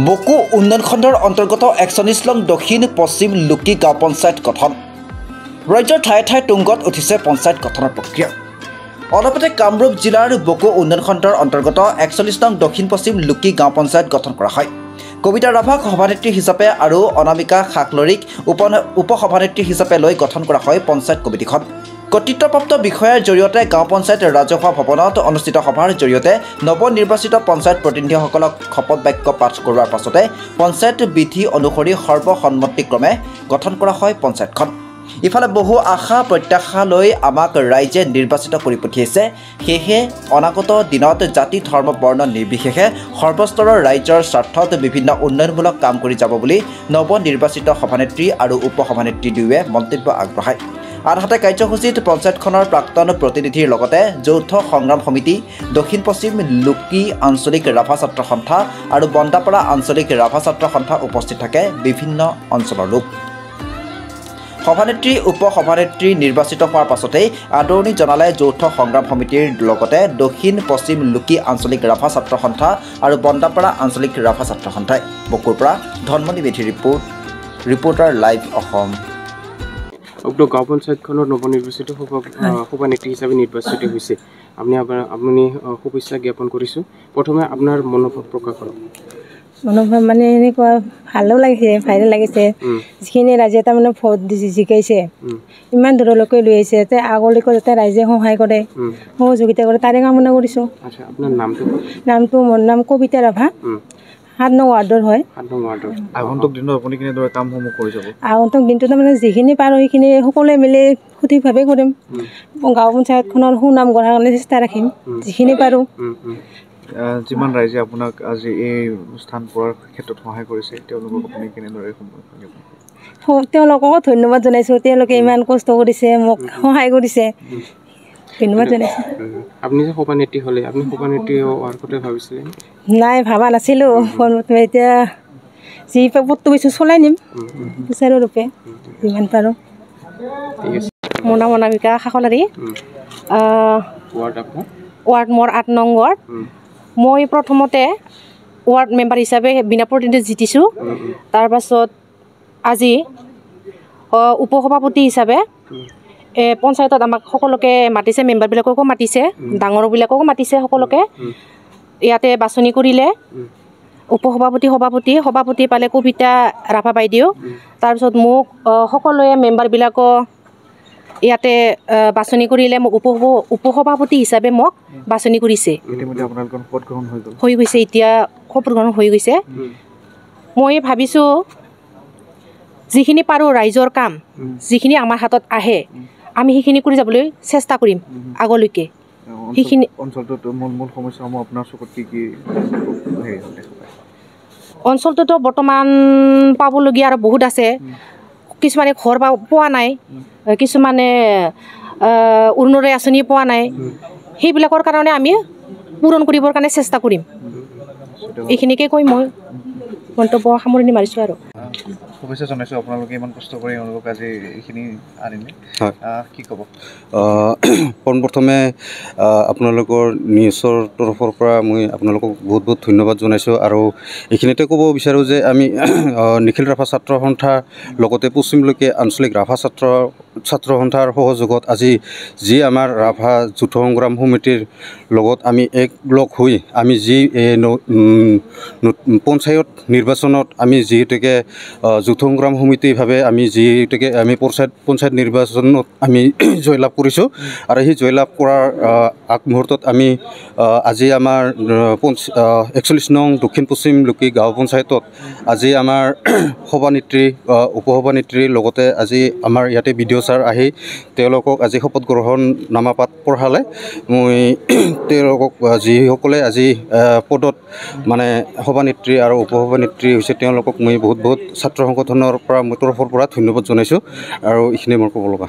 বকো উন্নয়ন খণ্ডৰ অন্তৰ্গত ৪১ নং দক্ষিণ পশ্চিম লুকি গাঁও পঞ্চায়ত গঠন ৰাজ্যৰ ঠায়ে ঠায়ে তুংগত উঠিছে পঞ্চায়ত গঠনৰ প্ৰক্ৰিয়া অলপতে কামৰূপ জিলাৰ বকো উন্নয়ন খণ্ডৰ অন্তৰ্গত ৪১ নং দক্ষিণ পশ্চিম লুকি গাঁও পঞ্চায়ত গঠন কৰা হয় কবিতা ৰাভাক সভানেত্ৰী হিচাপে আৰু অনামিকা খাকলৰিক উপসভানেত্ৰী হিচাপে লৈ গঠন কৰা হয় পঞ্চায়ত কমিটিখন কৰ্তৃত্বপ্ৰাপ্ত বিষয়াৰ জৰিয়তে গাঁও পঞ্চায়ত ৰাজহুৱা ভৱনত অনুষ্ঠিত সভাৰ জৰিয়তে নৱনিৰ্বাচিত পঞ্চায়ত প্ৰতিনিধিসকলক শপত বাক্য পাঠ কৰোৱাৰ পাছতে পঞ্চায়ত বিধি অনুসৰি সৰ্বসন্মতিক্ৰমে গঠন কৰা হয় পঞ্চায়তখন ইফালে বহু আশা প্ৰত্যাশা লৈ আমাক ৰাইজে নিৰ্বাচিত কৰি পঠিয়াইছে সেয়েহে অনাগত দিনত জাতি ধৰ্ম বৰ্ণ নিৰ্বিশেষে সৰ্বস্তৰৰ ৰাইজৰ স্বাৰ্থত বিভিন্ন উন্নয়নমূলক কাম কৰি যাব বুলি নৱনিৰ্বাচিত সভানেত্ৰী আৰু উপসভানেত্ৰী দুয়োৱে মন্তব্য আগবঢ়ায় আনহাতে কাৰ্যসূচীত পঞ্চায়তখনৰ প্ৰাক্তন প্ৰতিনিধিৰ লগতে যৌথ সংগ্ৰাম সমিতি দক্ষিণ পশ্চিম লুকি আঞ্চলিক ৰাভা ছাত্ৰ সন্থা আৰু বন্দাপাৰা আঞ্চলিক ৰাভা ছাত্ৰ সন্থা উপস্থিত থাকে বিভিন্ন অঞ্চলৰ লোক সভানেত্ৰী উপসভানেত্ৰী নিৰ্বাচিত হোৱাৰ পাছতেই আদৰণি জনালে যৌথ সংগ্ৰাম সমিতিৰ লগতে দক্ষিণ পশ্চিম লুকি আঞ্চলিক ৰাভা ছাত্ৰ সন্থা আৰু বন্দাপাৰা আঞ্চলিক ৰাভা ছাত্ৰ সন্থাই বকুৰ পৰা ধনমণি বেধি ৰিপৰ্টাৰ লাইভ অসম গাঁও পঞ্চায়তখনৰ নৱনিৰ্বাচিত সভানেত্ৰী হিচাপে নিৰ্বাচিত হৈছে আপুনি শুভেচ্ছা জ্ঞাপন কৰিছোঁ প্ৰথমে আপোনাৰ মনোভাৱ প্ৰকাশ কৰক মনোভাৱ মানে এনেকুৱা ভালো লাগিছে ভালে লাগিছে যিখিনি ৰাইজে তাৰমানে ভোট জিকাইছে ইমান দূৰলৈকে লৈ আহিছে যাতে আগলৈকে যাতে ৰাইজে সহায় কৰে সহযোগিতা কৰে তাৰে কামনা কৰিছোঁ আপোনাৰ নামটো মোৰ নাম কবিতা ৰাভা ৭ নং ৱাৰ্ডৰ হয় আগন্তুক দিনত আপুনি কেনেদৰে কামসমূহ কৰি যাব আগন্তুক দিনটো তাৰমানে যিখিনি পাৰোঁ সেইখিনি সকলোৱে মিলি সঠিকভাৱে কৰিম গাঁও পঞ্চায়তখনৰ সুনাম গঢ়াৰ কাৰণে চেষ্টা ৰাখিম যিখিনি পাৰোঁ যিমান ৰাইজে আপোনাক আজি এই স্থান পোৱাৰ ক্ষেত্ৰত সহায় কৰিছে তেওঁলোকক আপুনি কেনেদৰে তেওঁলোককো ধন্যবাদ জনাইছোঁ তেওঁলোকে ইমান কষ্ট কৰিছে মোক সহায় কৰিছে ধন্যবাদ জনাইছোঁ আপুনি যে সভানেত্ৰী হ'লে আপুনি সভানেত্ৰী হোৱাৰ কথা ভাবিছিলে নাই ভবা নাছিলোঁ এতিয়া যি পদটো পাইছোঁ চলাই নিম সুচাৰুৰূপে যিমান পাৰোঁ মোৰ নাম অনামিকা খাকলাৰী ৱাৰ্ড মোৰ ৮ নং ৱাৰ্ড মই প্ৰথমতে ৱাৰ্ড মেম্বাৰ হিচাপে বিনা প্ৰতিনিধি জিতিছোঁ তাৰপাছত আজি উপসভাপতি হিচাপে পঞ্চায়তত আমাক সকলোকে মাতিছে মেম্বাৰবিলাককো মাতিছে ডাঙৰবিলাককো মাতিছে সকলোকে ইয়াতে বাছনি কৰিলে সভাপতি পালে কবিতা ৰাভা বাইদেউ তাৰপিছত মোক সকলোৱে মেম্বাৰবিলাকক ইয়াতে বাছনি কৰিলে মোক উপসভাপতি হিচাপে মোক বাছনি কৰিছে হৈ গৈছে এতিয়া শপত গ্ৰহণ হৈ গৈছে মই ভাবিছোঁ যিখিনি পাৰোঁ ৰাইজৰ কাম যিখিনি আমাৰ হাতত আহে আমি সেইখিনি কৰি যাবলৈ চেষ্টা কৰিম আগলৈকে সেইখিনি অঞ্চলটোতো বৰ্তমান পাবলগীয়া আৰু বহুত আছে কিছুমানে ঘৰ পোৱা নাই কিছুমানে অৰুণোদয় আঁচনি পোৱা নাই সেইবিলাকৰ কাৰণে আমি পূৰণ কৰিবৰ কাৰণে চেষ্টা কৰিম এইখিনিকে কৈ মই মন্তব্য সামৰণি মাৰিছোঁ আৰু শুভেচ্ছা জনাইছোঁ আপোনালোকে ইমান কষ্ট কৰি তেওঁলোকক আজি এইখিনি আনিলে কি ক'ব পোনপ্ৰথমে আপোনালোকৰ নিউজৰ তৰফৰ পৰা মই আপোনালোকক বহুত বহুত ধন্যবাদ জনাইছোঁ আৰু এইখিনিতে ক'ব বিচাৰোঁ যে আমি নিখিল ৰাভা ছাত্ৰ সন্থাৰ লগতে পশ্চিমলৈকে আঞ্চলিক ৰাভা ছাত্ৰ সন্থাৰ সহযোগত আজি যি আমাৰ ৰাভা যৌথ সংগ্ৰাম সমিতিৰ লগত আমি একলগ হৈ আমি যি পঞ্চায়ত নিৰ্বাচনত আমি যিহেতুকে যৌথ সংগ্ৰাম সমিতিভাৱে আমি যিহেতুকে আমি পঞ্চায়ত নিৰ্বাচনত আমি জয়লাভ কৰিছোঁ আৰু সেই জয়লাভ কৰাৰ আগমুহূৰ্তত আমি আজি আমাৰ ৪১ নং দক্ষিণ পশ্চিম লুকি গাঁও পঞ্চায়তত আজি আমাৰ সভানেত্ৰী উপসভানেত্ৰীৰ লগতে আজি আমাৰ ইয়াতে বিডিঅ' ছাৰ আহি তেওঁলোকক আজি শপত গ্ৰহণ নামাপাত পঢ়ালে মই তেওঁলোকক যিসকলে আজি পদত মানে সভানেত্ৰী আৰু উপসভানেত্ৰী হৈছে তেওঁলোকক মই বহুত ছাত্ৰ সংগঠনৰ পৰা মোৰ তৰফৰ পৰা ধন্যবাদ জনাইছোঁ আৰু এইখিনি মোৰ ক'ব লগা